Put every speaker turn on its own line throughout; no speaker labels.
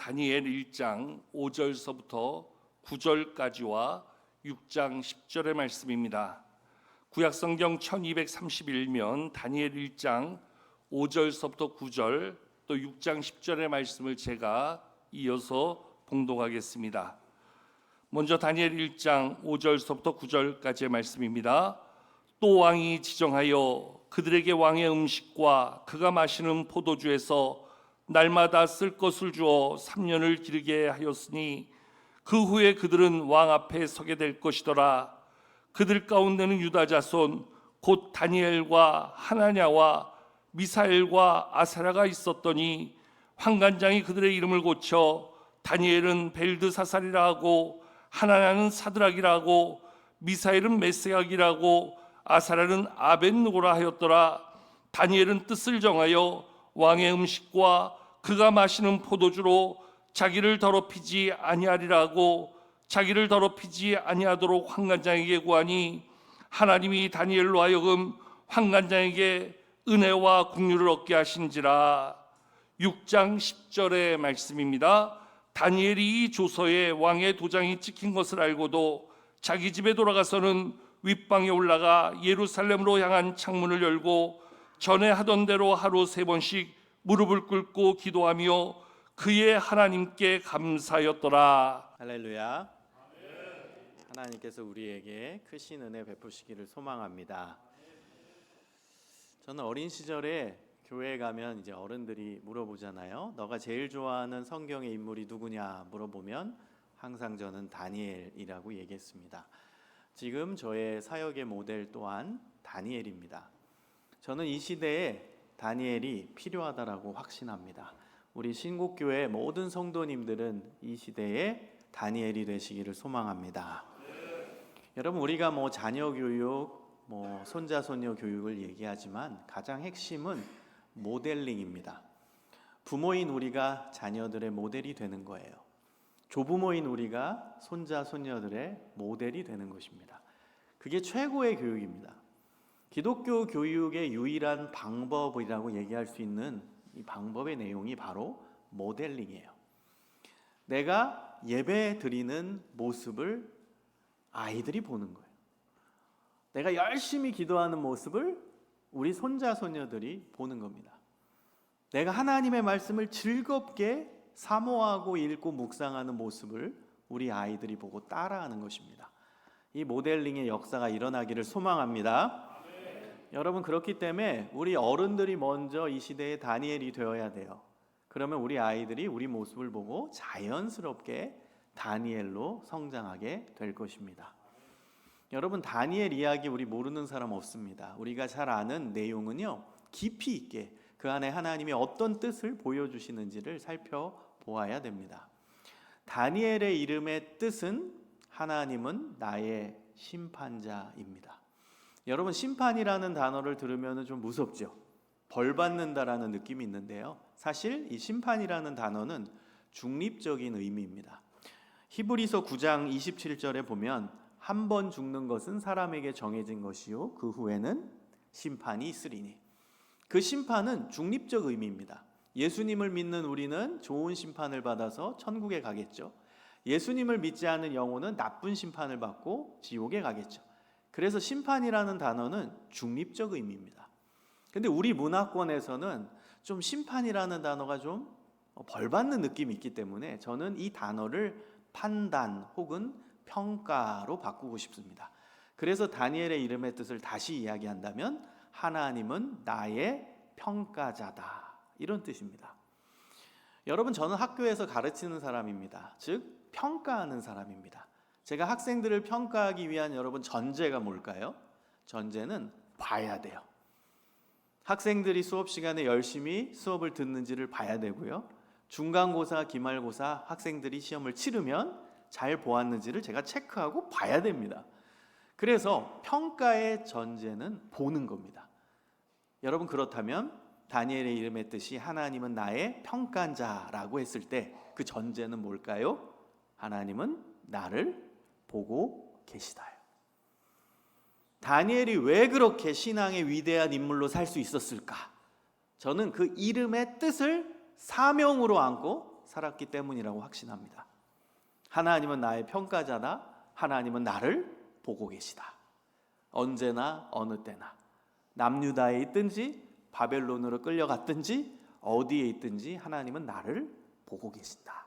다니엘 1장 5절서부터 9절까지와 6장 10절의 말씀입니다. 구약성경 1231면 다니엘 1장 5절서부터 9절 또 6장 10절의 말씀을 제가 이어서 봉독하겠습니다. 먼저 다니엘 1장 5절서부터 9절까지의 말씀입니다. 또 왕이 지정하여 그들에게 왕의 음식과 그가 마시는 포도주에서 날마다 쓸 것을 주어 3년을 기르게 하였으니 그 후에 그들은 왕 앞에 서게 될 것이더라. 그들 가운데는 유다 자손 곧 다니엘과 하나냐와 미사엘과 아사랴가 있었더니 환관장이 그들의 이름을 고쳐 다니엘은 벨드사살이라 하고 하나냐는 사드락이라 하고 미사엘은 메세악이라고 아사랴는 아벳느고라 하였더라. 다니엘은 뜻을 정하여 왕의 음식과 그가 마시는 포도주로 자기를 더럽히지 아니하리라고 자기를 더럽히지 아니하도록 환관장에게 구하니 하나님이 다니엘로 하여금 환관장에게 은혜와 긍휼을 얻게 하신지라. 6장 10절의 말씀입니다. 다니엘이 이 조서에 왕의 도장이 찍힌 것을 알고도 자기 집에 돌아가서는 윗방에 올라가 예루살렘으로 향한 창문을 열고 전에 하던 대로 하루 3번씩 무릎을 꿇고 기도하며 그의 하나님께 감사하였더라.
할렐루야. 하나님께서 우리에게 크신 은혜 베푸시기를 소망합니다. 저는 어린 시절에 교회에 가면 이제 어른들이 물어보잖아요. 너가 제일 좋아하는 성경의 인물이 누구냐 물어보면 항상 저는 다니엘이라고 얘기했습니다. 지금 저의 사역의 모델 또한 다니엘입니다. 저는 이 시대에 다니엘이 필요하다라고 확신합니다. 우리 신국교회 모든 성도님들은 이 시대에 다니엘이 되시기를 소망합니다. 여러분, 우리가 자녀 교육, 손자 손녀 교육을 얘기하지만 가장 핵심은 모델링입니다. 부모인 우리가 자녀들의 모델이 되는 거예요. 조부모인 우리가 손자 손녀들의 모델이 되는 것입니다. 그게 최고의 교육입니다. 기독교 교육의 유일한 방법이라고 얘기할 수 있는 이 방법의 내용이 바로 모델링이에요. 내가 예배 드리는 모습을 아이들이 보는 거예요. 내가 열심히 기도하는 모습을 우리 손자 손녀들이 보는 겁니다. 내가 하나님의 말씀을 즐겁게 사모하고 읽고 묵상하는 모습을 우리 아이들이 보고 따라하는 것입니다. 이 모델링의 역사가 일어나기를 소망합니다. 여러분, 그렇기 때문에 우리 어른들이 먼저 이 시대의 다니엘이 되어야 돼요. 그러면 우리 아이들이 우리 모습을 보고 자연스럽게 다니엘로 성장하게 될 것입니다. 여러분, 다니엘 이야기 우리 모르는 사람 없습니다. 우리가 잘 아는 내용은요, 깊이 있게 그 안에 하나님이 어떤 뜻을 보여주시는지를 살펴보아야 됩니다. 다니엘의 이름의 뜻은 하나님은 나의 심판자입니다. 여러분, 심판이라는 단어를 들으면 좀 무섭죠? 벌 받는다라는 느낌이 있는데요, 사실 이 심판이라는 단어는 중립적인 의미입니다. 히브리서 9장 27절에 보면 한 번 죽는 것은 사람에게 정해진 것이요 그 후에는 심판이 있으리니, 그 심판은 중립적 의미입니다. 예수님을 믿는 우리는 좋은 심판을 받아서 천국에 가겠죠. 예수님을 믿지 않는 영혼은 나쁜 심판을 받고 지옥에 가겠죠. 그래서 심판이라는 단어는 중립적 의미입니다. 근데 우리 문화권에서는 좀 심판이라는 단어가 좀 벌받는 느낌이 있기 때문에 저는 이 단어를 판단 혹은 평가로 바꾸고 싶습니다. 그래서 다니엘의 이름의 뜻을 다시 이야기한다면 하나님은 나의 평가자다, 이런 뜻입니다. 여러분, 저는 학교에서 가르치는 사람입니다. 즉 평가하는 사람입니다. 제가 학생들을 평가하기 위한 여러분 전제가 뭘까요? 전제는 봐야 돼요. 학생들이 수업 시간에 열심히 수업을 듣는지를 봐야 되고요. 중간고사, 기말고사 학생들이 시험을 치르면 잘 보았는지를 제가 체크하고 봐야 됩니다. 그래서 평가의 전제는 보는 겁니다. 여러분, 그렇다면 다니엘의 이름의 뜻이 하나님은 나의 평가자라고 했을 때 그 전제는 뭘까요? 하나님은 나를 보고 계시다요. 다니엘이 왜 그렇게 신앙의 위대한 인물로 살 수 있었을까? 저는 그 이름의 뜻을 사명으로 안고 살았기 때문이라고 확신합니다. 하나님은 나의 평가자다. 하나님은 나를 보고 계시다. 언제나 어느 때나 남유다에 있든지 바벨론으로 끌려갔든지 어디에 있든지 하나님은 나를 보고 계신다.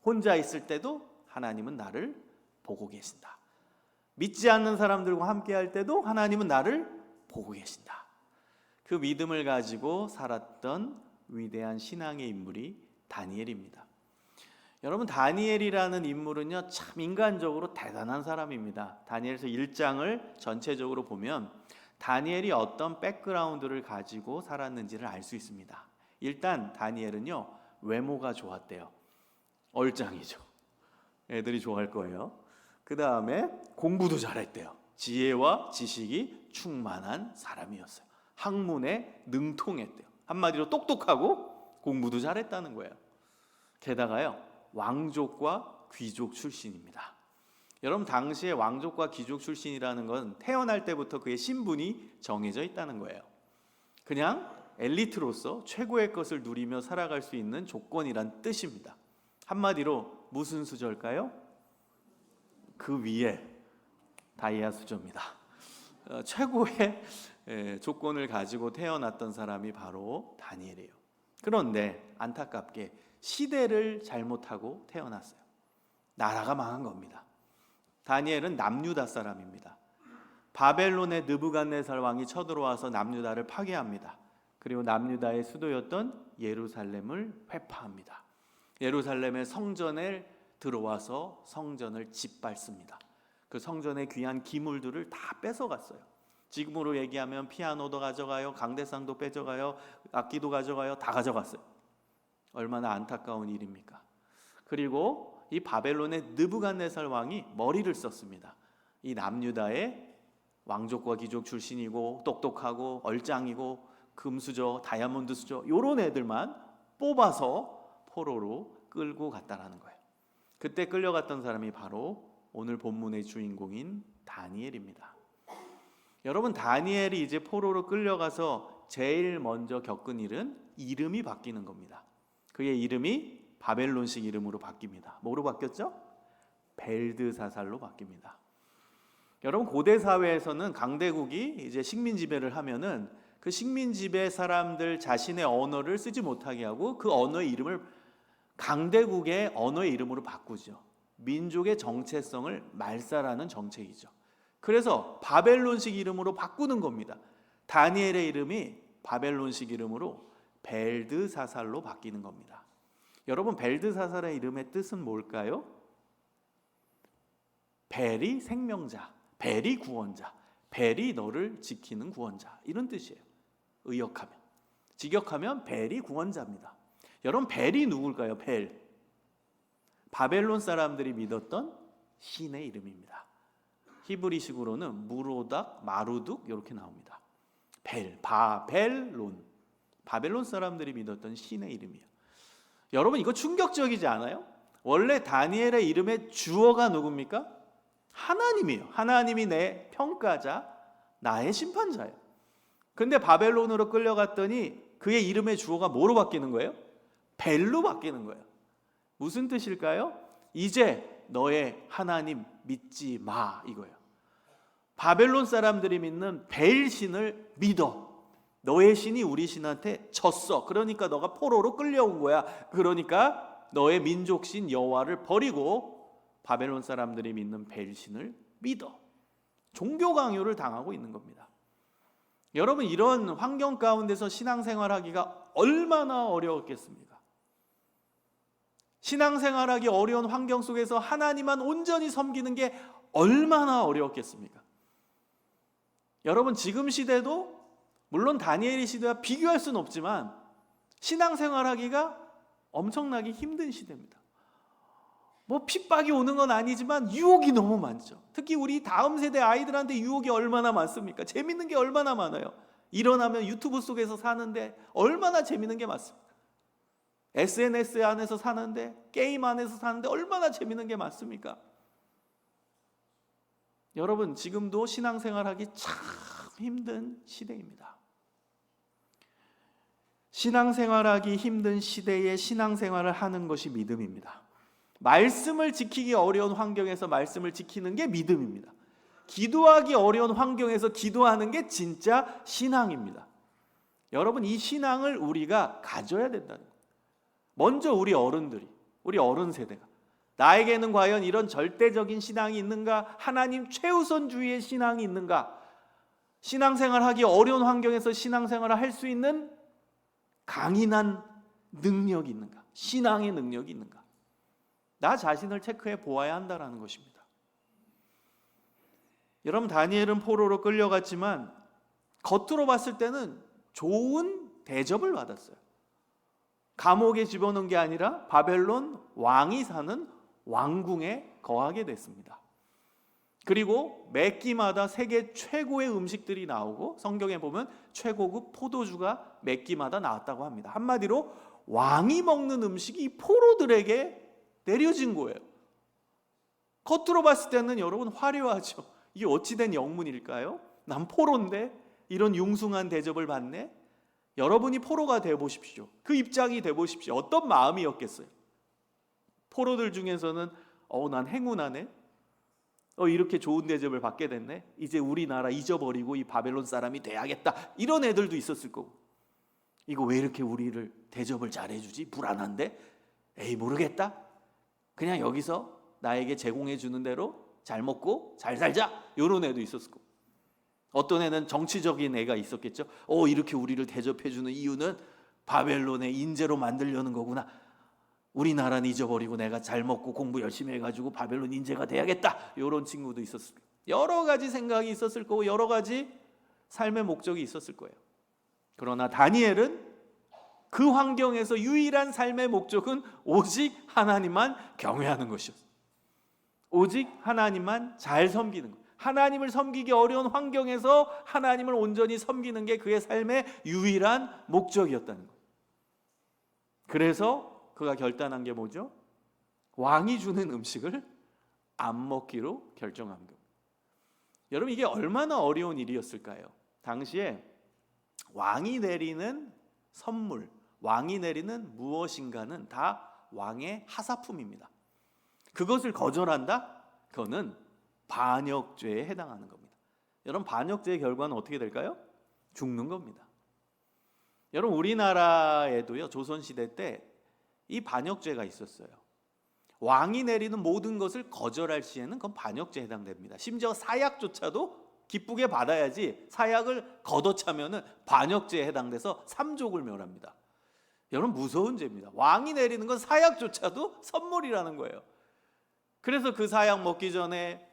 혼자 있을 때도 하나님은 나를 보고 계신다. 믿지 않는 사람들과 함께 할 때도 하나님은 나를 보고 계신다. 그 믿음을 가지고 살았던 위대한 신앙의 인물이 다니엘입니다. 여러분, 다니엘이라는 인물은요, 참 인간적으로 대단한 사람입니다. 다니엘서 1장을 전체적으로 보면 다니엘이 어떤 백그라운드를 가지고 살았는지를 알 수 있습니다. 일단 다니엘은요, 외모가 좋았대요. 얼짱이죠. 애들이 좋아할 거예요. 그 다음에 공부도 잘했대요. 지혜와 지식이 충만한 사람이었어요. 학문에 능통했대요. 한마디로 똑똑하고 공부도 잘했다는 거예요. 게다가요, 왕족과 귀족 출신입니다. 여러분, 당시에 왕족과 귀족 출신이라는 건 태어날 때부터 그의 신분이 정해져 있다는 거예요. 그냥 엘리트로서 최고의 것을 누리며 살아갈 수 있는 조건이란 뜻입니다. 한마디로 무슨 수저일까요? 그 위에 다이아 수저입니다. 최고의 조건을 가지고 태어났던 사람이 바로 다니엘이에요. 그런데 안타깝게 시대를 잘못하고 태어났어요. 나라가 망한 겁니다. 다니엘은 남유다 사람입니다. 바벨론의 느부갓네살 왕이 쳐들어와서 남유다를 파괴합니다. 그리고 남유다의 수도였던 예루살렘을 회파합니다. 예루살렘의 성전에 들어와서 성전을 짓밟습니다. 그 성전의 귀한 기물들을 다 뺏어갔어요. 지금으로 얘기하면 피아노도 가져가요, 강대상도 뺏어가요, 악기도 가져가요, 다 가져갔어요. 얼마나 안타까운 일입니까? 그리고 이 바벨론의 느부갓네살 왕이 머리를 썼습니다. 이 남유다의 왕족과 귀족 출신이고 똑똑하고 얼짱이고 금수저, 다이아몬드 수저 이런 애들만 뽑아서 포로로 끌고 갔다라는 거예요. 그때 끌려갔던 사람이 바로 오늘 본문의 주인공인 다니엘입니다. 여러분, 다니엘이 이제 포로로 끌려가서 제일 먼저 겪은 일은 이름이 바뀌는 겁니다. 그의 이름이 바벨론식 이름으로 바뀝니다. 뭐로 바뀌었죠? 벨드사살로 바뀝니다. 여러분, 고대 사회에서는 강대국이 이제 식민 지배를 하면은 그 식민 지배 사람들 자신의 언어를 쓰지 못하게 하고 그 언어의 이름을 강대국의 언어의 이름으로 바꾸죠. 민족의 정체성을 말살하는 정책이죠. 그래서 바벨론식 이름으로 바꾸는 겁니다. 다니엘의 이름이 바벨론식 이름으로 벨드사살로 바뀌는 겁니다. 여러분, 벨드사살의 이름의 뜻은 뭘까요? 벨이 생명자, 벨이 구원자, 벨이 너를 지키는 구원자, 이런 뜻이에요. 의역하면, 직역하면 벨이 구원자입니다. 여러분, 벨이 누굴까요? 벨, 바벨론 사람들이 믿었던 신의 이름입니다. 히브리식으로는 무로닥, 마루둑 이렇게 나옵니다. 벨, 바벨론, 바벨론 사람들이 믿었던 신의 이름이에요. 여러분, 이거 충격적이지 않아요? 원래 다니엘의 이름의 주어가 누굽니까? 하나님이에요. 하나님이 내 평가자, 나의 심판자예요. 근데 바벨론으로 끌려갔더니 그의 이름의 주어가 뭐로 바뀌는 거예요? 벨로 바뀌는 거예요. 무슨 뜻일까요? 이제 너의 하나님 믿지 마, 이거예요. 바벨론 사람들이 믿는 벨 신을 믿어. 너의 신이 우리 신한테 졌어. 그러니까 너가 포로로 끌려온 거야. 그러니까 너의 민족신 여호와를 버리고 바벨론 사람들이 믿는 벨 신을 믿어. 종교 강요를 당하고 있는 겁니다. 여러분, 이런 환경 가운데서 신앙생활하기가 얼마나 어려웠겠습니까? 신앙생활하기 어려운 환경 속에서 하나님만 온전히 섬기는 게 얼마나 어려웠겠습니까? 여러분, 지금 시대도 물론 다니엘의 시대와 비교할 수는 없지만 신앙생활하기가 엄청나게 힘든 시대입니다. 뭐 핍박이 오는 건 아니지만 유혹이 너무 많죠. 특히 우리 다음 세대 아이들한테 유혹이 얼마나 많습니까? 재밌는 게 얼마나 많아요. 일어나면 유튜브 속에서 사는데 얼마나 재밌는 게 많습니까? SNS 안에서 사는데, 게임 안에서 사는데 얼마나 재밌는 게 많습니까? 여러분, 지금도 신앙생활하기 참 힘든 시대입니다. 신앙생활하기 힘든 시대에 신앙생활을 하는 것이 믿음입니다. 말씀을 지키기 어려운 환경에서 말씀을 지키는 게 믿음입니다. 기도하기 어려운 환경에서 기도하는 게 진짜 신앙입니다. 여러분, 이 신앙을 우리가 가져야 된다는 거예요. 먼저 우리 어른들이, 우리 어른 세대가 나에게는 과연 이런 절대적인 신앙이 있는가? 하나님 최우선주의의 신앙이 있는가? 신앙생활하기 어려운 환경에서 신앙생활을 할 수 있는 강인한 능력이 있는가? 신앙의 능력이 있는가? 나 자신을 체크해 보아야 한다는 것입니다. 여러분, 다니엘은 포로로 끌려갔지만 겉으로 봤을 때는 좋은 대접을 받았어요. 감옥에 집어넣은 게 아니라 바벨론 왕이 사는 왕궁에 거하게 됐습니다. 그리고 매 끼마다 세계 최고의 음식들이 나오고 성경에 보면 최고급 포도주가 매 끼마다 나왔다고 합니다. 한마디로 왕이 먹는 음식이 포로들에게 내려진 거예요. 겉으로 봤을 때는 여러분 화려하죠. 이게 어찌된 영문일까요? 난 포로인데 이런 융숭한 대접을 받네. 여러분이 포로가 되어보십시오. 그 입장이 되어보십시오. 어떤 마음이었겠어요? 포로들 중에서는 난 행운하네. 이렇게 좋은 대접을 받게 됐네. 이제 우리나라 잊어버리고 이 바벨론 사람이 돼야겠다. 이런 애들도 있었을 거고. 이거 왜 이렇게 우리를 대접을 잘해주지? 불안한데? 에이, 모르겠다. 그냥 여기서 나에게 제공해 주는 대로 잘 먹고 잘 살자. 이런 애도 있었을 거고. 어떤 애는 정치적인 애가 있었겠죠. 이렇게 우리를 대접해 주는 이유는 바벨론의 인재로 만들려는 거구나. 우리나라는 잊어버리고 내가 잘 먹고 공부 열심히 해가지고 바벨론 인재가 돼야겠다. 이런 친구도 있었을 거예요. 여러 가지 생각이 있었을 거고 여러 가지 삶의 목적이 있었을 거예요. 그러나 다니엘은 그 환경에서 유일한 삶의 목적은 오직 하나님만 경외하는 것이었어요. 오직 하나님만 잘 섬기는 것. 하나님을 섬기기 어려운 환경에서 하나님을 온전히 섬기는 게 그의 삶의 유일한 목적이었다는 거예요. 그래서 그가 결단한 게 뭐죠? 왕이 주는 음식을 안 먹기로 결정한 겁니다. 여러분, 이게 얼마나 어려운 일이었을까요? 당시에 왕이 내리는 선물, 왕이 내리는 무엇인가는 다 왕의 하사품입니다. 그것을 거절한다? 그거는 반역죄에 해당하는 겁니다. 여러분, 반역죄의 결과는 어떻게 될까요? 죽는 겁니다. 여러분, 우리나라에도요, 조선시대 때 이 반역죄가 있었어요. 왕이 내리는 모든 것을 거절할 시에는 그건 반역죄에 해당됩니다. 심지어 사약조차도 기쁘게 받아야지 사약을 걷어차면은 반역죄에 해당돼서 삼족을 멸합니다. 여러분, 무서운 죄입니다. 왕이 내리는 건 사약조차도 선물이라는 거예요. 그래서 그 사약 먹기 전에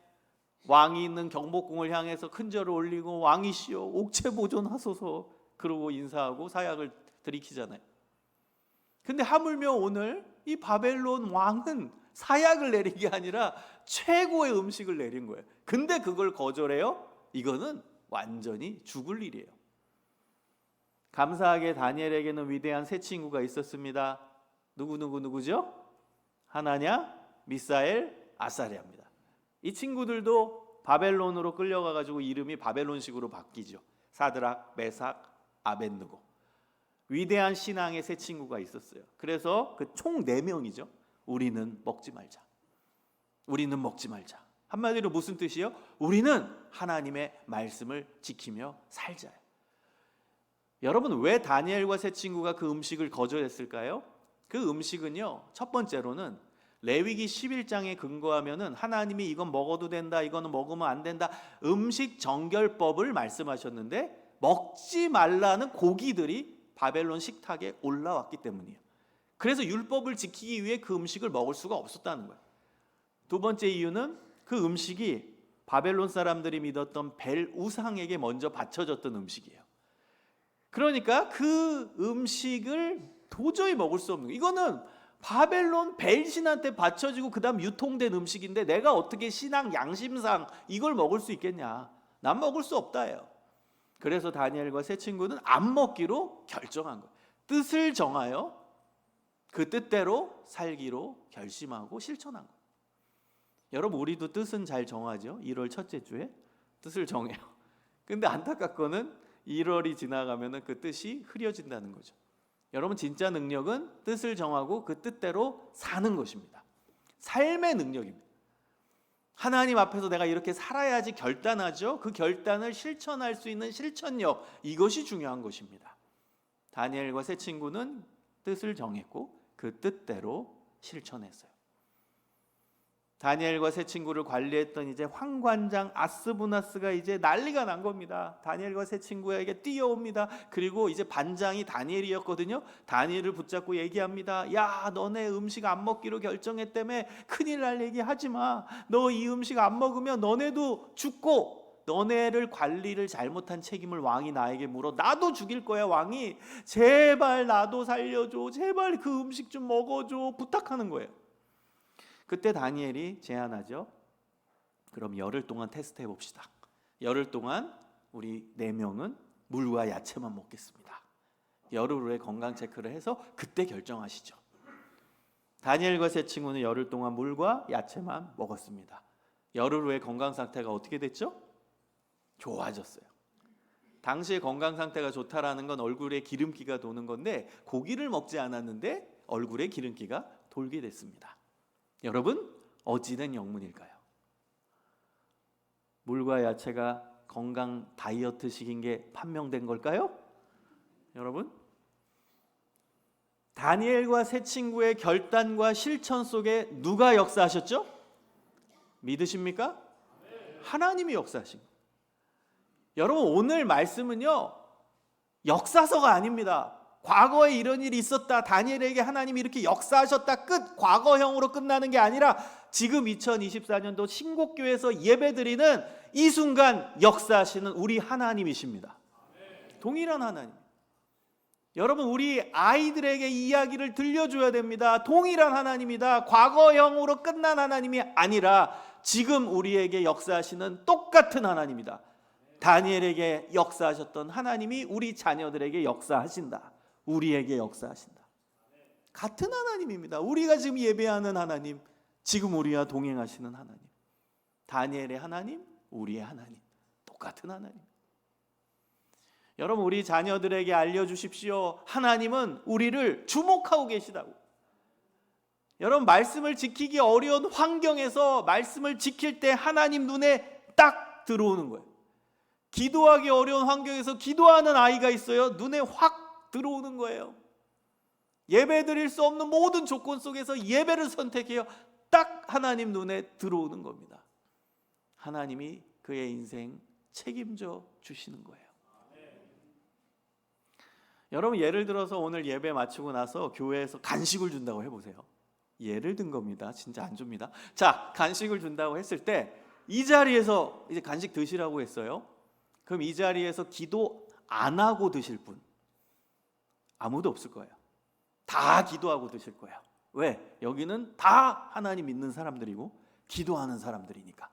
왕이 있는 경복궁을 향해서 큰절을 올리고 왕이시여 옥체 보존하소서 그러고 인사하고 사약을 들이키잖아요. 근데 하물며 오늘 이 바벨론 왕은 사약을 내린 게 아니라 최고의 음식을 내린 거예요. 근데 그걸 거절해요? 이거는 완전히 죽을 일이에요. 감사하게 다니엘에게는 위대한 세 친구가 있었습니다. 누구죠? 하나냐, 미사엘, 아사랴입니다. 이 친구들도 바벨론으로 끌려가가지고 이름이 바벨론식으로 바뀌죠. 사드락, 메삭, 아벳느고. 위대한 신앙의 세 친구가 있었어요. 그래서 그 총 4명이죠. 우리는 먹지 말자. 우리는 먹지 말자. 한마디로 무슨 뜻이요? 우리는 하나님의 말씀을 지키며 살자요. 여러분, 왜 다니엘과 세 친구가 그 음식을 거절했을까요? 그 음식은요, 첫 번째로는 레위기 11장에 근거하면은 하나님이 이건 먹어도 된다, 이거는 먹으면 안 된다, 음식 정결법을 말씀하셨는데 먹지 말라는 고기들이 바벨론 식탁에 올라왔기 때문이에요. 그래서 율법을 지키기 위해 그 음식을 먹을 수가 없었다는 거예요. 두 번째 이유는 그 음식이 바벨론 사람들이 믿었던 벨 우상에게 먼저 바쳐졌던 음식이에요. 그러니까 그 음식을 도저히 먹을 수 없는 거예요. 이거는 바벨론 벨 신한테 바쳐지고 그 다음 유통된 음식인데 내가 어떻게 신앙 양심상 이걸 먹을 수 있겠냐. 난 먹을 수 없다예요. 그래서 다니엘과 세 친구는 안 먹기로 결정한 거예요. 뜻을 정하여 그 뜻대로 살기로 결심하고 실천한 거예요. 여러분, 우리도 뜻은 잘 정하죠. 1월 첫째 주에 뜻을 정해요. 근데 안타깝고는 1월이 지나가면 그 뜻이 흐려진다는 거죠. 여러분 진짜 능력은 뜻을 정하고 그 뜻대로 사는 것입니다. 삶의 능력입니다. 하나님 앞에서 내가 이렇게 살아야지 결단하죠. 그 결단을 실천할 수 있는 실천력, 이것이 중요한 것입니다. 다니엘과 세 친구는 뜻을 정했고 그 뜻대로 실천했어요. 다니엘과 세 친구를 관리했던 이제 황관장 아스부나스가 이제 난리가 난 겁니다. 다니엘과 세 친구에게 뛰어옵니다. 그리고 이제 반장이 다니엘이었거든요. 다니엘을 붙잡고 얘기합니다. 야, 너네 음식 안 먹기로 결정했다며. 큰일 날 얘기 하지 마. 너 이 음식 안 먹으면 너네도 죽고, 너네를 관리를 잘못한 책임을 왕이 나에게 물어. 나도 죽일 거야, 왕이. 제발 나도 살려줘. 제발 그 음식 좀 먹어줘. 부탁하는 거예요. 그때 다니엘이 제안하죠. 그럼 열흘 동안 테스트 해봅시다. 열흘 동안 우리 4명은 물과 야채만 먹겠습니다. 열흘 후에 건강 체크를 해서 그때 결정하시죠. 다니엘과 세 친구는 열흘 동안 물과 야채만 먹었습니다. 열흘 후에 건강 상태가 어떻게 됐죠? 좋아졌어요. 당시에 건강 상태가 좋다라는 건 얼굴에 기름기가 도는 건데, 고기를 먹지 않았는데 얼굴에 기름기가 돌게 됐습니다. 여러분, 어찌된 영문일까요? 물과 야채가 건강 다이어트식인 게 판명된 걸까요? 여러분, 다니엘과 세 친구의 결단과 실천 속에 누가 역사하셨죠? 믿으십니까? 하나님이 역사하신 거예요. 여러분, 오늘 말씀은요, 역사서가 아닙니다. 과거에 이런 일이 있었다, 다니엘에게 하나님이 이렇게 역사하셨다, 끝. 과거형으로 끝나는 게 아니라 지금 2024년도 신곡교회에서 예배드리는 이 순간 역사하시는 우리 하나님이십니다. 동일한 하나님. 여러분, 우리 아이들에게 이 이야기를 들려줘야 됩니다. 동일한 하나님이다. 과거형으로 끝난 하나님이 아니라 지금 우리에게 역사하시는 똑같은 하나님이다. 다니엘에게 역사하셨던 하나님이 우리 자녀들에게 역사하신다. 우리에게 역사하신다. 같은 하나님입니다. 우리가 지금 예배하는 하나님, 지금 우리와 동행하시는 하나님. 다니엘의 하나님, 우리의 하나님, 똑같은 하나님. 여러분, 우리 자녀들에게 알려주십시오. 하나님은 우리를 주목하고 계시다고. 여러분, 말씀을 지키기 어려운 환경에서 말씀을 지킬 때 하나님 눈에 딱 들어오는 거예요. 기도하기 어려운 환경에서 기도하는 아이가 있어요. 눈에 확 들어오는 거예요. 예배 드릴 수 없는 모든 조건 속에서 예배를 선택해요. 딱 하나님 눈에 들어오는 겁니다. 하나님이 그의 인생 책임져 주시는 거예요. 여러분, 예를 들어서 오늘 예배 마치고 나서 교회에서 간식을 준다고 해보세요. 예를 든 겁니다. 진짜 안 줍니다. 자, 간식을 준다고 했을 때 이 자리에서 이제 간식 드시라고 했어요. 그럼 이 자리에서 기도 안 하고 드실 분 아무도 없을 거예요. 다 기도하고 드실 거예요. 왜? 여기는 다 하나님 믿는 사람들이고 기도하는 사람들이니까.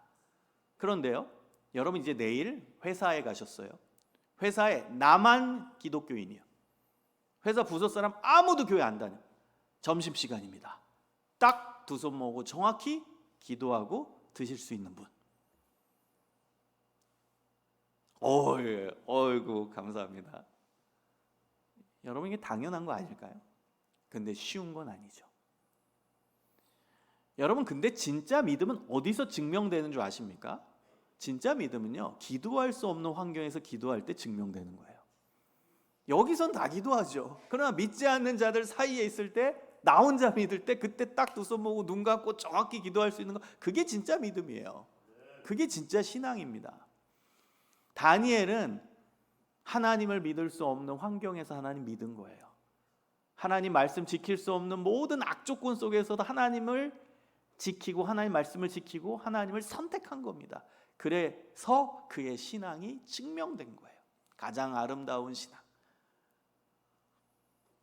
그런데요, 여러분 이제 내일 회사에 가셨어요. 회사에 나만 기독교인이요. 회사 부서 사람 아무도 교회 안 다녀. 점심시간입니다. 딱 두 손 모으고 정확히 기도하고 드실 수 있는 분. 어이구 감사합니다. 여러분, 이게 당연한 거 아닐까요? 근데 쉬운 건 아니죠. 여러분, 근데 진짜 믿음은 어디서 증명되는 줄 아십니까? 진짜 믿음은요, 기도할 수 없는 환경에서 기도할 때 증명되는 거예요. 여기선 다 기도하죠. 그러나 믿지 않는 자들 사이에 있을 때, 나 혼자 믿을 때, 그때 딱 두 손 모으고 눈 감고 정확히 기도할 수 있는 거, 그게 진짜 믿음이에요. 그게 진짜 신앙입니다. 다니엘은 하나님을 믿을 수 없는 환경에서 하나님 믿은 거예요. 하나님 말씀 지킬 수 없는 모든 악조건 속에서도 하나님을 지키고 하나님 말씀을 지키고 하나님을 선택한 겁니다. 그래서 그의 신앙이 증명된 거예요. 가장 아름다운 신앙.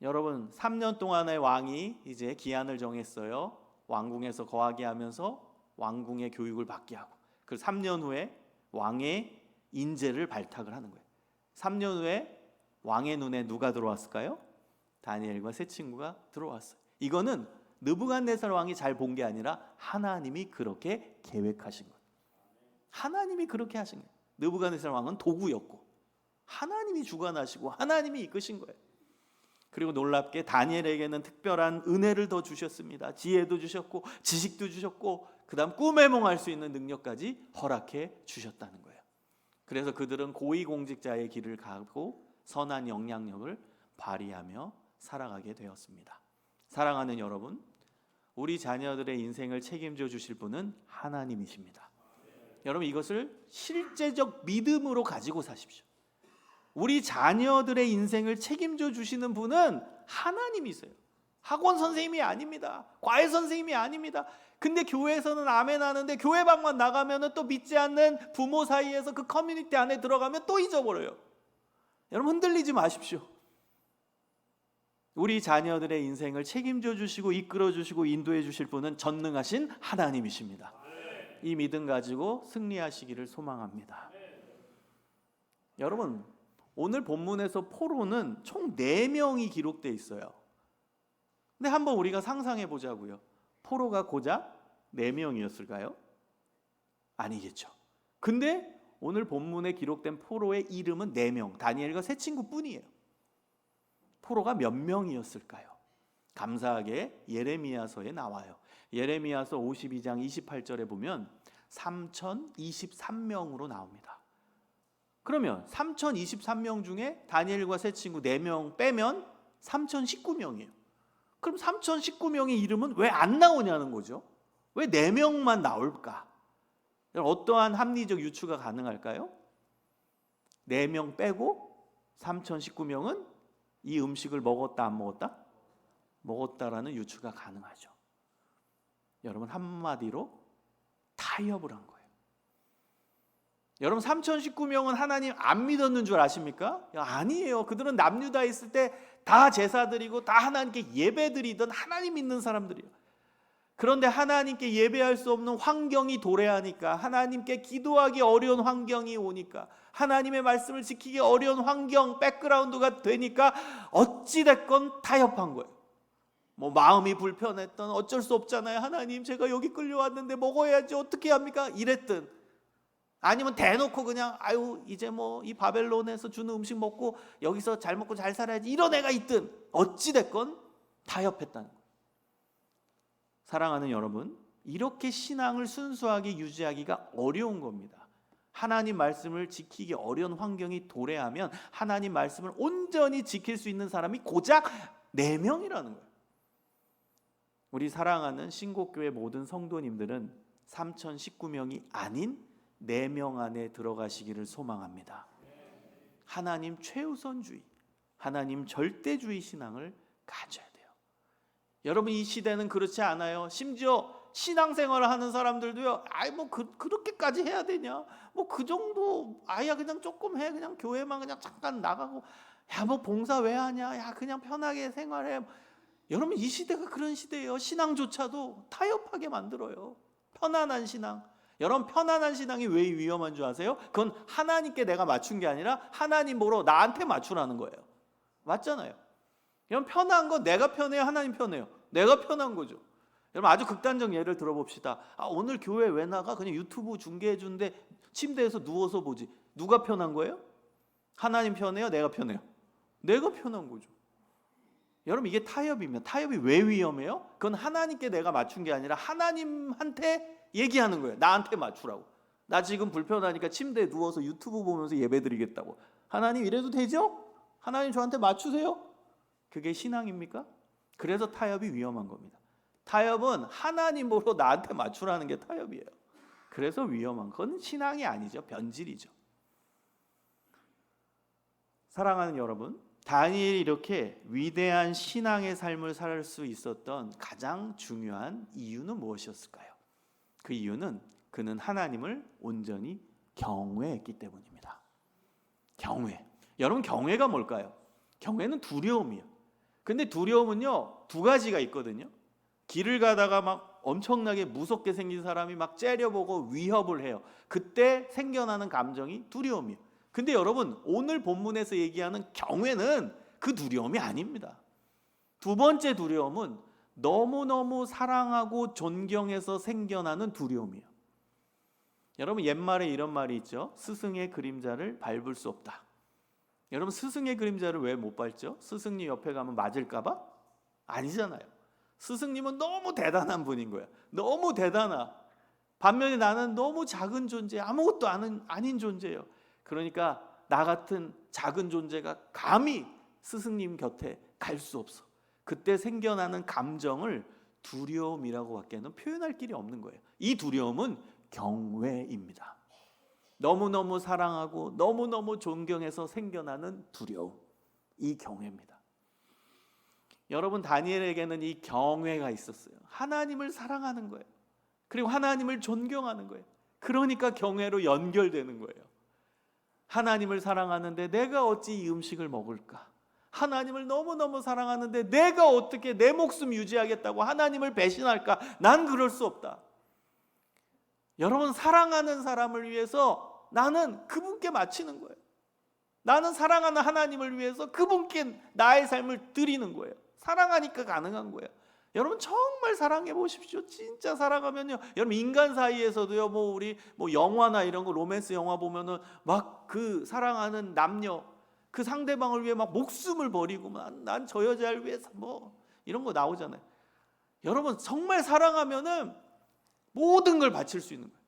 여러분, 3년 동안의 왕이 이제 기한을 정했어요. 왕궁에서 거하게 하면서 왕궁의 교육을 받게 하고, 그 3년 후에 왕의 인재를 발탁을 하는 거예요. 3년 후에 왕의 눈에 누가 들어왔을까요? 다니엘과 세 친구가 들어왔어요. 이거는 느부갓네살 왕이 잘 본 게 아니라 하나님이 그렇게 계획하신 거예요. 하나님이 그렇게 하신 거예요. 느부갓네살 왕은 도구였고 하나님이 주관하시고 하나님이 이끄신 거예요. 그리고 놀랍게 다니엘에게는 특별한 은혜를 더 주셨습니다. 지혜도 주셨고 지식도 주셨고 그다음 꿈에 몽할 수 있는 능력까지 허락해 주셨다는 거예요. 그래서 그들은 고위공직자의 길을 가고 선한 영향력을 발휘하며 살아가게 되었습니다. 사랑하는 여러분, 우리 자녀들의 인생을 책임져 주실 분은 하나님이십니다. 여러분, 이것을 실제적 믿음으로 가지고 사십시오. 우리 자녀들의 인생을 책임져 주시는 분은 하나님이세요. 학원 선생님이 아닙니다. 과외 선생님이 아닙니다. 근데 교회에서는 아멘 하는데 교회 방만 나가면 또 믿지 않는 부모 사이에서 그 커뮤니티 안에 들어가면 또 잊어버려요. 여러분, 흔들리지 마십시오. 우리 자녀들의 인생을 책임져 주시고 이끌어 주시고 인도해 주실 분은 전능하신 하나님이십니다. 이 믿음 가지고 승리하시기를 소망합니다. 여러분, 오늘 본문에서 포로는 총 4명이 기록되어 있어요. 근데 한번 우리가 상상해 보자고요. 포로가 고작 4명이었을까요? 아니겠죠. 근데 오늘 본문에 기록된 포로의 이름은 4명, 다니엘과 세 친구뿐이에요. 포로가 몇 명이었을까요? 감사하게 예레미야서에 나와요. 예레미야서 52장 28절에 보면 3023명으로 나옵니다. 그러면 3023명 중에 다니엘과 세 친구 4명 빼면 3019명이에요. 그럼 3019명의 이름은 왜 안 나오냐는 거죠. 왜 4명만 나올까? 어떠한 합리적 유추가 가능할까요? 4명 빼고 3019명은 이 음식을 먹었다 안 먹었다? 먹었다라는 유추가 가능하죠. 여러분, 한마디로 타협을 한 거예요. 여러분, 3019명은 하나님 안 믿었는 줄 아십니까? 아니에요. 그들은 남유다에 있을 때 다 제사 드리고 다 하나님께 예배 드리던 하나님 믿는 사람들이에요. 그런데 하나님께 예배할 수 없는 환경이 도래하니까, 하나님께 기도하기 어려운 환경이 오니까, 하나님의 말씀을 지키기 어려운 환경, 백그라운드가 되니까 어찌됐건 타협한 거예요. 뭐 마음이 불편했던, 어쩔 수 없잖아요. 하나님, 제가 여기 끌려왔는데 먹어야지, 어떻게 합니까? 이랬든, 아니면 대놓고 그냥 아유 이제 뭐 이 바벨론에서 주는 음식 먹고 여기서 잘 먹고 잘 살아야지, 이런 애가 있든 어찌됐건 타협했다는 거예요. 사랑하는 여러분, 이렇게 신앙을 순수하게 유지하기가 어려운 겁니다. 하나님 말씀을 지키기 어려운 환경이 도래하면 하나님 말씀을 온전히 지킬 수 있는 사람이 고작 4명이라는 거예요. 우리 사랑하는 신곡교회 모든 성도님들은 3019명이 아닌 4명 안에 들어가시기를 소망합니다. 하나님 최우선주의, 하나님 절대주의 신앙을 가져야 돼요. 여러분, 이 시대는 그렇지 않아요. 심지어 신앙생활을 하는 사람들도요, 아이 뭐 그렇게까지 해야 되냐, 뭐 그 정도 아야 그냥 조금 해, 그냥 교회만 그냥 잠깐 나가고, 야 뭐 봉사 왜 하냐, 야 그냥 편하게 생활해. 여러분, 이 시대가 그런 시대예요. 신앙조차도 타협하게 만들어요. 편안한 신앙. 여러분, 편안한 신앙이 왜 위험한 줄 아세요? 그건 하나님께 내가 맞춘 게 아니라 하나님 보러 나한테 맞추라는 거예요. 맞잖아요. 여러분, 편한 건 내가 편해요, 하나님 편해요? 내가 편한 거죠. 여러분, 아주 극단적 예를 들어봅시다. 오늘 교회 왜 나가? 그냥 유튜브 중계해 주는데 침대에서 누워서 보지. 누가 편한 거예요? 하나님 편해요, 내가 편해요? 내가 편한 거죠. 여러분, 이게 타협이면, 타협이 왜 위험해요? 그건 하나님께 내가 맞춘 게 아니라 하나님한테 얘기하는 거예요. 나한테 맞추라고. 나 지금 불편하니까 침대에 누워서 유튜브 보면서 예배드리겠다고. 하나님, 이래도 되죠? 하나님 저한테 맞추세요? 그게 신앙입니까? 그래서 타협이 위험한 겁니다. 타협은 하나님 보러 나한테 맞추라는 게 타협이에요. 그래서 위험한 건 신앙이 아니죠. 변질이죠. 사랑하는 여러분, 다니엘이 이렇게 위대한 신앙의 삶을 살 수 있었던 가장 중요한 이유는 무엇이었을까요? 그 이유는 그는 하나님을 온전히 경외했기 때문입니다. 경외. 여러분, 경외가 뭘까요? 경외는 두려움이에요. 근데 두려움은요, 2가지가 있거든요. 길을 가다가 막 엄청나게 무섭게 생긴 사람이 막 째려보고 위협을 해요. 그때 생겨나는 감정이 두려움이에요. 근데 여러분, 오늘 본문에서 얘기하는 경외는 그 두려움이 아닙니다. 2번째 두려움은 너무너무 사랑하고 존경해서 생겨나는 두려움이에요. 여러분, 옛말에 이런 말이 있죠. 스승의 그림자를 밟을 수 없다. 여러분 스승의 그림자를 왜 못 밟죠? 스승님 옆에 가면 맞을까봐? 아니잖아요. 스승님은 너무 대단한 분인 거야. 너무 대단하. 반면에 나는 너무 작은 존재, 아무것도 아닌 존재예요. 그러니까 나 같은 작은 존재가 감히 스승님 곁에 갈 수 없어. 그때 생겨나는 감정을 두려움이라고밖에는 표현할 길이 없는 거예요. 이 두려움은 경외입니다. 너무너무 사랑하고 너무너무 존경해서 생겨나는 두려움, 이 경외입니다. 여러분, 다니엘에게는 이 경외가 있었어요. 하나님을 사랑하는 거예요. 그리고 하나님을 존경하는 거예요. 그러니까 경외로 연결되는 거예요. 하나님을 사랑하는데 내가 어찌 이 음식을 먹을까? 하나님을 너무너무 사랑하는데 내가 어떻게 내 목숨 유지하겠다고 하나님을 배신할까? 난 그럴 수 없다. 여러분, 사랑하는 사람을 위해서 나는 그분께 바치는 거예요. 나는 사랑하는 하나님을 위해서 그분께 나의 삶을 드리는 거예요. 사랑하니까 가능한 거예요. 여러분, 정말 사랑해 보십시오. 진짜 사랑하면요, 여러분, 인간 사이에서도요, 우리 영화나 이런 거, 로맨스 영화 보면은 막 그 사랑하는 남녀, 그 상대방을 위해 막 목숨을 버리고 난 저 여자를 위해서 이런 거 나오잖아요. 여러분, 정말 사랑하면은 모든 걸 바칠 수 있는 거예요.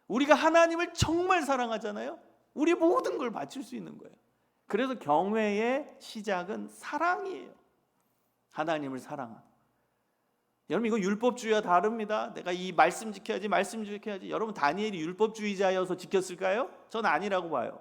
우리가 하나님을 정말 사랑하잖아요. 우리 모든 걸 바칠 수 있는 거예요. 그래서 경외의 시작은 사랑이에요. 하나님을 사랑하는. 여러분, 이거 율법주의와 다릅니다. 내가 이 말씀 지켜야지, 말씀 지켜야지. 여러분, 다니엘이 율법주의자여서 지켰을까요? 전 아니라고 봐요.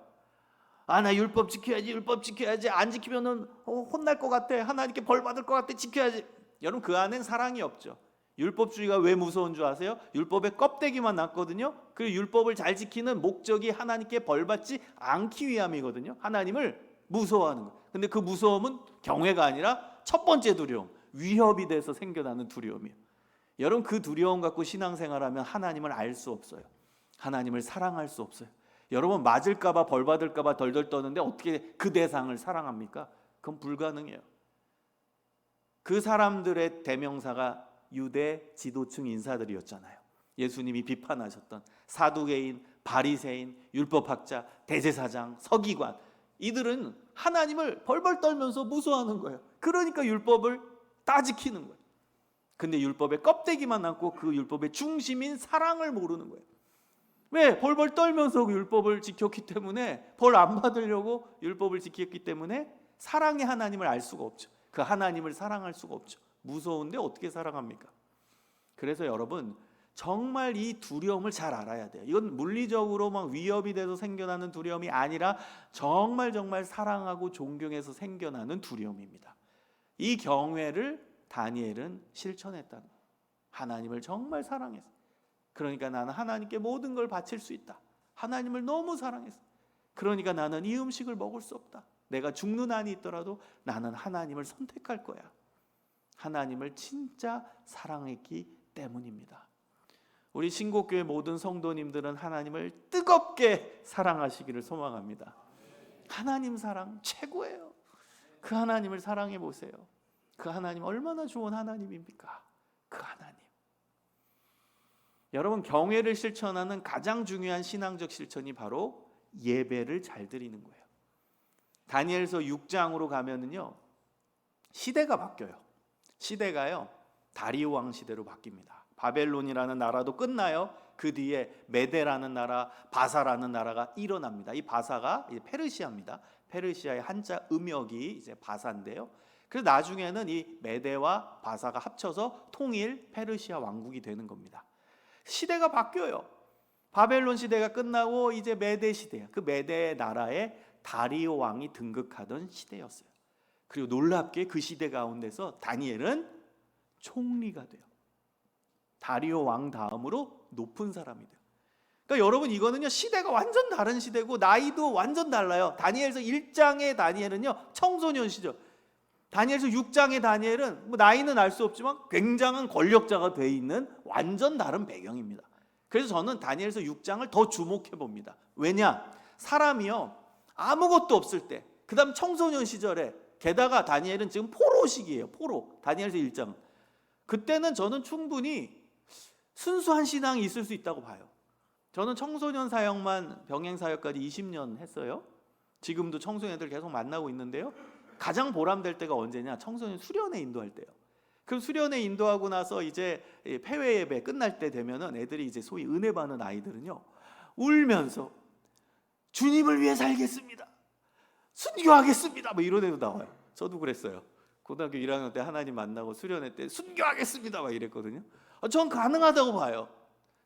나 율법 지켜야지, 율법 지켜야지. 안 지키면은 혼날 것 같아. 하나님께 벌 받을 것 같아. 지켜야지. 여러분, 그 안엔 사랑이 없죠. 율법주의가 왜 무서운 줄 아세요? 율법의 껍데기만 났거든요. 그리고 율법을 잘 지키는 목적이 하나님께 벌 받지 않기 위함이거든요. 하나님을 무서워하는 거. 근데 그 무서움은 경외가 아니라 첫 번째 두려움, 위협이 돼서 생겨나는 두려움이에요. 여러분, 그 두려움 갖고 신앙생활하면 하나님을 알 수 없어요. 하나님을 사랑할 수 없어요. 여러분, 맞을까봐 벌 받을까봐 덜덜 떠는데 어떻게 그 대상을 사랑합니까? 그건 불가능해요. 그 사람들의 대명사가 유대 지도층 인사들이었잖아요. 예수님이 비판하셨던 사두개인, 바리새인, 율법학자, 대제사장, 서기관, 이들은 하나님을 벌벌 떨면서 무서워하는 거예요. 그러니까 율법을 다 지키는 거예요. 근데 율법의 껍데기만 남고 그 율법의 중심인 사랑을 모르는 거예요. 왜? 벌벌 떨면서 그 율법을 지켰기 때문에, 벌 안 받으려고 율법을 지켰기 때문에 사랑의 하나님을 알 수가 없죠. 그 하나님을 사랑할 수가 없죠. 무서운데 어떻게 사랑합니까? 그래서 여러분, 정말 이 두려움을 잘 알아야 돼요. 이건 물리적으로 막 위협이 돼서 생겨나는 두려움이 아니라 정말 사랑하고 존경해서 생겨나는 두려움입니다. 이 경외를 다니엘은 실천했다는 거예요. 하나님을 정말 사랑해서. 그러니까 나는 하나님께 모든 걸 바칠 수 있다. 하나님을 너무 사랑해서. 그러니까 나는 이 음식을 먹을 수 없다. 내가 죽는 한이 있더라도 나는 하나님을 선택할 거야. 하나님을 진짜 사랑했기 때문입니다. 우리 신곡교회 모든 성도님들은 하나님을 뜨겁게 사랑하시기를 소망합니다. 하나님 사랑 최고예요. 그 하나님을 사랑해 보세요. 그 하나님 얼마나 좋은 하나님입니까? 그 하나님. 여러분, 경외를 실천하는 가장 중요한 신앙적 실천이 바로 예배를 잘 드리는 거예요. 다니엘서 6장으로 가면은요, 시대가 바뀌어요. 시대가요, 다리오 왕 시대로 바뀝니다. 바벨론이라는 나라도 끝나요. 그 뒤에 메데라는 나라, 바사라는 나라가 일어납니다. 이 바사가 이제 페르시아입니다. 페르시아의 한자 음역이 이제 바사인데요. 그래서 나중에는 이 메데와 바사가 합쳐서 통일 페르시아 왕국이 되는 겁니다. 시대가 바뀌어요. 바벨론 시대가 끝나고 이제 메데 시대야. 그 메데 나라에 다리오 왕이 등극하던 시대였어요. 그리고 놀랍게 그 시대 가운데서 다니엘은 총리가 돼요. 다리오 왕 다음으로 높은 사람이 돼요. 그러니까 여러분, 이거는요, 시대가 완전 다른 시대고 나이도 완전 달라요. 다니엘서 1장의 다니엘은요, 청소년 시절. 다니엘서 6장의 다니엘은 나이는 알 수 없지만 굉장한 권력자가 돼 있는 완전 다른 배경입니다. 그래서 저는 다니엘서 6장을 더 주목해 봅니다. 왜냐? 사람이요, 아무것도 없을 때, 그 다음 청소년 시절에, 게다가 다니엘은 지금 포로 시기예요. 포로. 다니엘서 1장. 그때는 저는 충분히 순수한 신앙이 있을 수 있다고 봐요. 저는 청소년 사역만 병행 사역까지 20년 했어요. 지금도 청소년들 계속 만나고 있는데요. 가장 보람될 때가 언제냐? 청소년 수련회 인도할 때요. 그럼 수련회 인도하고 나서 이제 폐회 예배 끝날 때 되면은 애들이 이제 소위 은혜 받는 아이들은요, 울면서 주님을 위해 살겠습니다, 순교하겠습니다, 뭐 이런 애도 나와요. 저도 그랬어요. 고등학교 1학년 때 하나님 만나고 수련회 때 순교하겠습니다 막 이랬거든요. 전 가능하다고 봐요.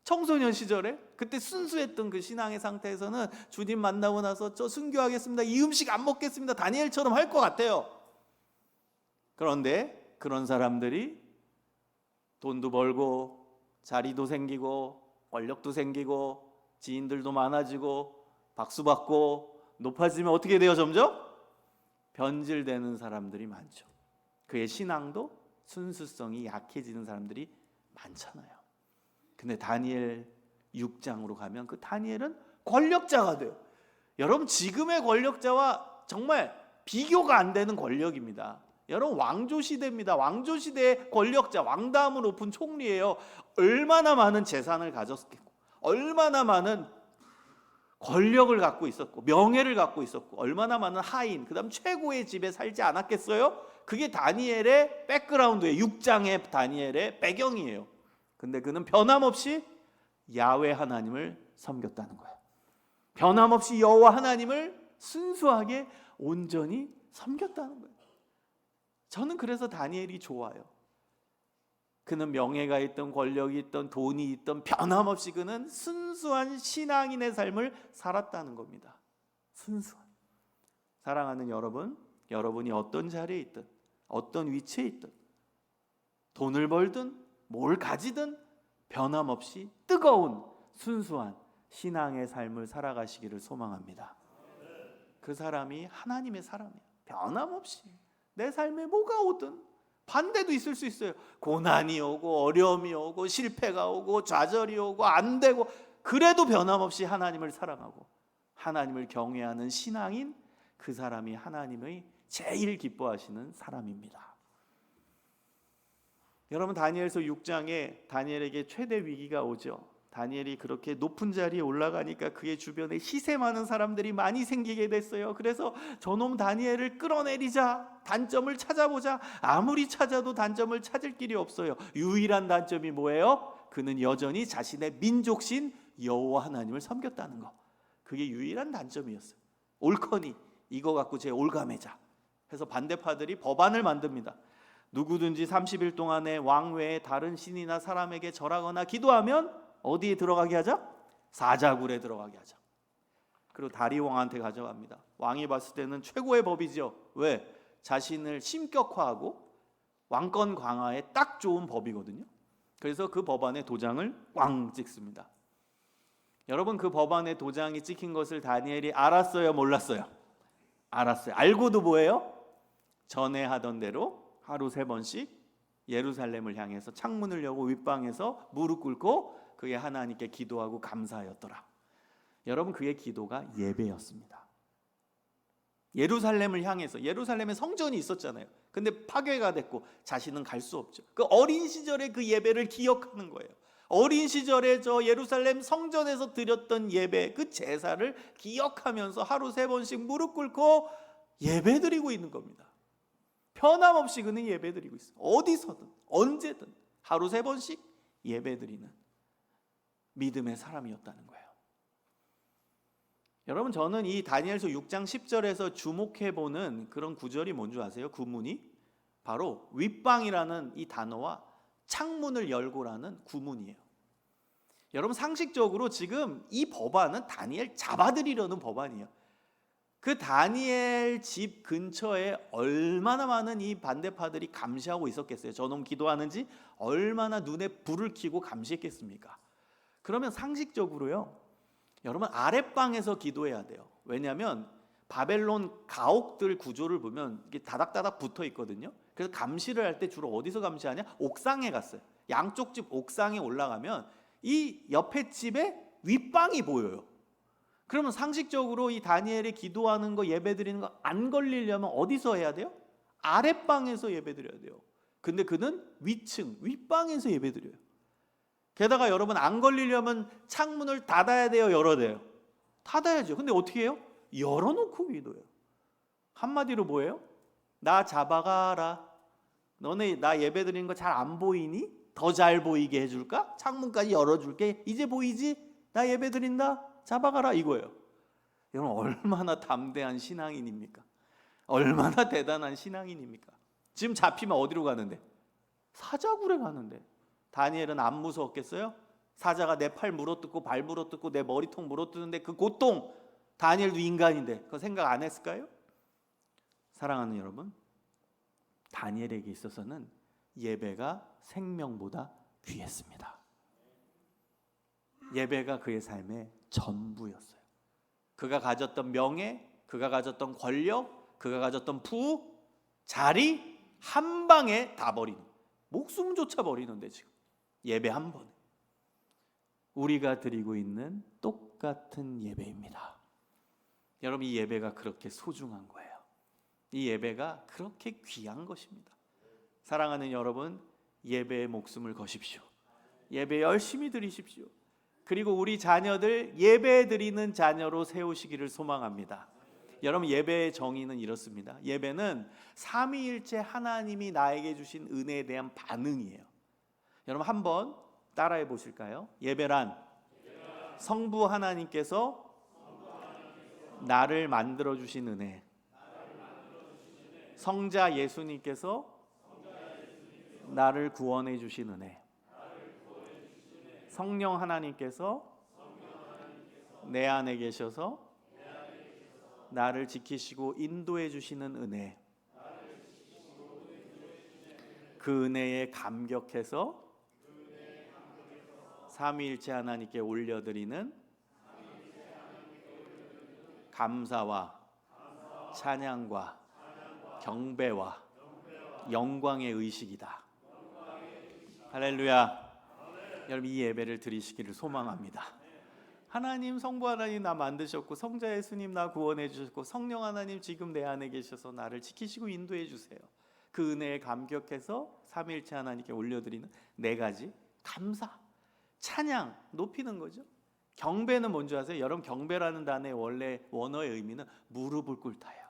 청소년 시절에 그때 순수했던 그 신앙의 상태에서는 주님 만나고 나서 저 순교하겠습니다, 이 음식 안 먹겠습니다, 다니엘처럼 할 것 같아요. 그런데 그런 사람들이 돈도 벌고 자리도 생기고 권력도 생기고 지인들도 많아지고 박수 받고 높아지면 어떻게 돼요? 점점 변질되는 사람들이 많죠. 그의 신앙도 순수성이 약해지는 사람들이 많잖아요. 근데 다니엘 6장으로 가면 그 다니엘은 권력자가 돼요. 여러분, 지금의 권력자와 정말 비교가 안 되는 권력입니다. 여러분, 왕조 시대입니다. 왕조 시대의 권력자, 왕 다음으로 높은 총리예요. 얼마나 많은 재산을 가졌겠고, 얼마나 많은 권력을 갖고 있었고, 명예를 갖고 있었고, 얼마나 많은 하인, 그 다음 최고의 집에 살지 않았겠어요? 그게 다니엘의 백그라운드예요. 6장의 다니엘의 배경이에요. 근데 그는 변함없이 야훼 하나님을 섬겼다는 거예요. 변함없이 여호와 하나님을 순수하게 온전히 섬겼다는 거예요. 저는 그래서 다니엘이 좋아요. 그는 명예가 있던 권력이 있던 돈이 있던 변함없이 그는 순수한 신앙인의 삶을 살았다는 겁니다. 순수한. 사랑하는 여러분, 여러분이 어떤 자리에 있든 어떤 위치에 있든 돈을 벌든 뭘 가지든 변함없이 뜨거운 순수한 신앙의 삶을 살아가시기를 소망합니다. 그 사람이 하나님의 사람이에요. 변함없이 내 삶에 뭐가 오든, 반대도 있을 수 있어요. 고난이 오고 어려움이 오고 실패가 오고 좌절이 오고 안 되고, 그래도 변함없이 하나님을 사랑하고 하나님을 경외하는 신앙인, 그 사람이 하나님의 제일 기뻐하시는 사람입니다. 여러분, 다니엘서 6장에 다니엘에게 최대 위기가 오죠. 다니엘이 그렇게 높은 자리에 올라가니까 그의 주변에 희세 많은 사람들이 많이 생기게 됐어요. 그래서 저놈 다니엘을 끌어내리자, 단점을 찾아보자. 아무리 찾아도 단점을 찾을 길이 없어요. 유일한 단점이 뭐예요? 그는 여전히 자신의 민족신 여호와 하나님을 섬겼다는 거. 그게 유일한 단점이었어요. 옳거니 이거 갖고 제 올가매자 해서 반대파들이 법안을 만듭니다. 누구든지 30일 동안에 왕 외에 다른 신이나 사람에게 절하거나 기도하면 어디에 들어가게 하자? 사자굴에 들어가게 하자. 그리고 다리 왕한테 가져갑니다. 왕이 봤을 때는 최고의 법이죠. 왜? 자신을 신격화하고 왕권 강화에 딱 좋은 법이거든요. 그래서 그 법안에 도장을 꽝 찍습니다. 여러분, 그 법안에 도장이 찍힌 것을 다니엘이 알았어요? 몰랐어요? 알았어요. 알고도 뭐예요? 전에 하던 대로 하루 3번씩 예루살렘을 향해서 창문을 여고 윗방에서 무릎 꿇고 그의 하나님께 기도하고 감사하였더라. 여러분, 그의 기도가 예배였습니다. 예루살렘을 향해서, 예루살렘에 성전이 있었잖아요. 근데 파괴가 됐고 자신은 갈 수 없죠. 그 어린 시절의 그 예배를 기억하는 거예요. 어린 시절에 저 예루살렘 성전에서 드렸던 예배, 그 제사를 기억하면서 하루 3번씩 무릎 꿇고 예배드리고 있는 겁니다. 변함없이 그는 예배드리고 있어요. 어디서든 언제든 하루 3번씩 예배드리는 믿음의 사람이었다는 거예요. 여러분, 저는 이 다니엘서 6장 10절에서 주목해보는 그런 구절이 뭔지 아세요? 구문이 바로 윗방이라는 이 단어와 창문을 열고라는 구문이에요. 여러분, 상식적으로 지금 이 법안은 다니엘 잡아들이려는 법안이에요. 그 다니엘 집 근처에 얼마나 많은 이 반대파들이 감시하고 있었겠어요. 저놈 기도하는지 얼마나 눈에 불을 켜고 감시했겠습니까? 그러면 상식적으로요, 여러분, 아랫방에서 기도해야 돼요. 왜냐하면 바벨론 가옥들 구조를 보면 이게 다닥다닥 붙어 있거든요. 그래서 감시를 할 때 주로 어디서 감시하냐? 옥상에 갔어요. 양쪽 집 옥상에 올라가면 이 옆에 집의 윗방이 보여요. 그러면 상식적으로 이 다니엘이 기도하는 거, 예배드리는 거 안 걸리려면 어디서 해야 돼요? 아랫방에서 예배드려야 돼요. 근데 그는 위층, 윗방에서 예배드려요. 게다가 여러분, 안 걸리려면 창문을 닫아야 돼요, 열어야 돼요? 닫아야죠. 근데 어떻게 해요? 열어놓고 기도해요. 한마디로 뭐예요? 나 잡아가라. 너네 나 예배 드리는 거 잘 안 보이니? 더 잘 보이게 해줄까? 창문까지 열어줄게. 이제 보이지? 나 예배 드린다. 잡아가라 이거예요. 여러분 얼마나 담대한 신앙인입니까? 얼마나 대단한 신앙인입니까? 지금 잡히면 어디로 가는데? 사자굴에 가는데. 다니엘은 안 무서웠겠어요? 사자가 내 팔 물어뜯고 발 물어뜯고 내 머리통 물어뜯는데 그 고통, 다니엘도 인간인데 그거 생각 안 했을까요? 사랑하는 여러분, 다니엘에게 있어서는 예배가 생명보다 귀했습니다. 예배가 그의 삶의 전부였어요. 그가 가졌던 명예, 그가 가졌던 권력, 그가 가졌던 부, 자리 한 방에 다 버리는, 목숨조차 버리는데 지금 예배 한 번에 우리가 드리고 있는 똑같은 예배입니다. 여러분 이 예배가 그렇게 소중한 거예요. 이 예배가 그렇게 귀한 것입니다. 사랑하는 여러분, 예배에 목숨을 거십시오. 예배 열심히 드리십시오. 그리고 우리 자녀들 예배 드리는 자녀로 세우시기를 소망합니다. 여러분 예배의 정의는 이렇습니다. 예배는 삼위일체 하나님이 나에게 주신 은혜에 대한 반응이에요. 여러분 한번 따라해 보실까요? 예배란 성부 하나님께서 나를 만들어 주신 은혜, 성자 예수님께서 나를 구원해 주신 은혜, 성령 하나님께서 내 안에 계셔서 나를 지키시고 인도해 주시는 은혜, 그 은혜에 감격해서 삼위일체 하나님께 올려드리는 감사와 찬양과 경배와 영광의 의식이다. 할렐루야. 여러분 이 예배를 드리시기를 소망합니다. 하나님, 성부 하나님 나 만드셨고 성자 예수님 나 구원해 주셨고 성령 하나님 지금 내 안에 계셔서 나를 지키시고 인도해 주세요. 그 은혜에 감격해서 삼위일체 하나님께 올려드리는 네 가지 감사, 찬양 높이는 거죠. 경배는 뭔지 아세요? 여러분 경배라는 단어의 원래 원어의 의미는 무릎을 꿇다예요.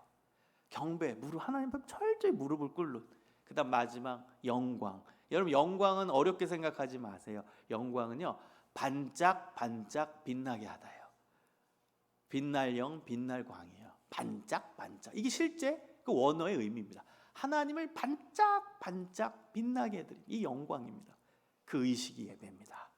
경배, 무릎, 하나님 앞에 철저히 무릎을 꿇는. 그다음 마지막 영광. 여러분 영광은 어렵게 생각하지 마세요. 영광은요 반짝반짝 빛나게 하다예요. 빛날 영, 빛날 광이에요. 반짝반짝. 이게 실제 그 원어의 의미입니다. 하나님을 반짝반짝 빛나게 해드리는 이 영광입니다. 그 의식이 예배입니다.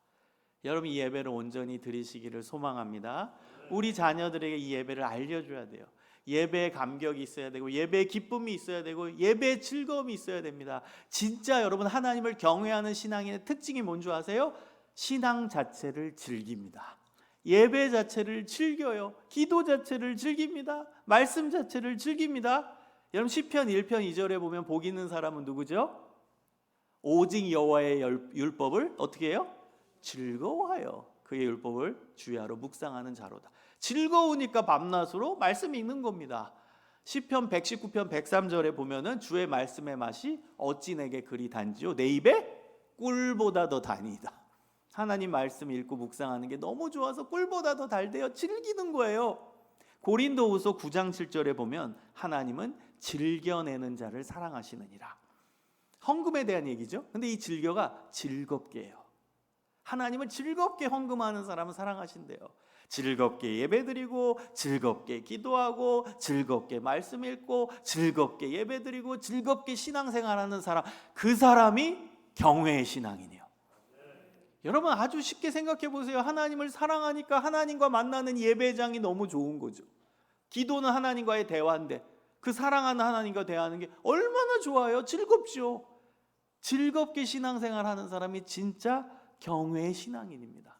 여러분 이 예배를 온전히 드리시기를 소망합니다. 우리 자녀들에게 이 예배를 알려줘야 돼요. 예배의 감격이 있어야 되고 예배의 기쁨이 있어야 되고 예배의 즐거움이 있어야 됩니다. 진짜 여러분 하나님을 경외하는 신앙인의 특징이 뭔지 아세요? 신앙 자체를 즐깁니다. 예배 자체를 즐겨요. 기도 자체를 즐깁니다. 말씀 자체를 즐깁니다. 여러분 시편 1편 2절에 보면 복 있는 사람은 누구죠? 오직 여호와의 율법을 어떻게 해요? 즐거워하여 그의 율법을 주야로 묵상하는 자로다. 즐거우니까 밤낮으로 말씀 읽는 겁니다. 시편 119편 103절에 보면은 주의 말씀의 맛이 어찌 내게 그리 단지요 내 입에 꿀보다 더 다니이다. 하나님 말씀 읽고 묵상하는 게 너무 좋아서 꿀보다 더 달대요. 즐기는 거예요. 고린도후서 9장 7절에 보면 하나님은 즐겨내는 자를 사랑하시느니라. 헌금에 대한 얘기죠. 근데 이 즐겨가 즐겁게 해요. 하나님을 즐겁게 헌금하는 사람은 사랑하신대요. 즐겁게 예배드리고 즐겁게 기도하고 즐겁게 말씀 읽고 즐겁게 예배드리고 즐겁게 신앙생활하는 사람, 그 사람이 경외의 신앙이네요. 여러분 아주 쉽게 생각해 보세요. 하나님을 사랑하니까 하나님과 만나는 예배장이 너무 좋은 거죠. 기도는 하나님과의 대화인데 그 사랑하는 하나님과 대화하는 게 얼마나 좋아요. 즐겁죠. 즐겁게 신앙생활하는 사람이 진짜 경외의 신앙인입니다.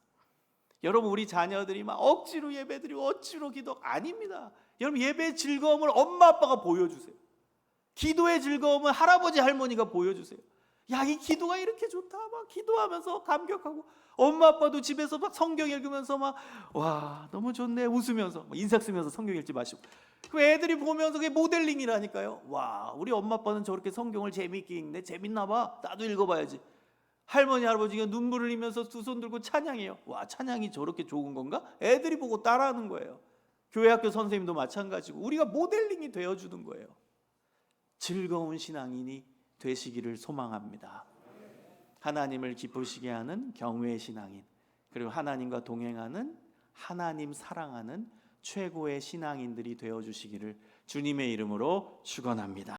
여러분 우리 자녀들이 막 억지로 예배드리고 억지로 기도 아닙니다. 여러분 예배의 즐거움을 엄마 아빠가 보여주세요. 기도의 즐거움은 할아버지 할머니가 보여주세요. 야, 이 기도가 이렇게 좋다. 막 기도하면서 감격하고 엄마 아빠도 집에서 막 성경 읽으면서 막 와 너무 좋네 웃으면서 인상 쓰면서 성경 읽지 마시고 그 애들이 보면서 그게 모델링이라니까요. 와 우리 엄마 아빠는 저렇게 성경을 재미있게 읽네. 재밌나 봐. 나도 읽어봐야지. 할머니 할아버지가 눈물을 흘리면서 두 손 들고 찬양해요. 와 찬양이 저렇게 좋은 건가? 애들이 보고 따라하는 거예요. 교회 학교 선생님도 마찬가지고 우리가 모델링이 되어주는 거예요. 즐거운 신앙인이 되시기를 소망합니다. 하나님을 기쁘시게 하는 경외의 신앙인, 그리고 하나님과 동행하는, 하나님 사랑하는 최고의 신앙인들이 되어주시기를 주님의 이름으로 축원합니다.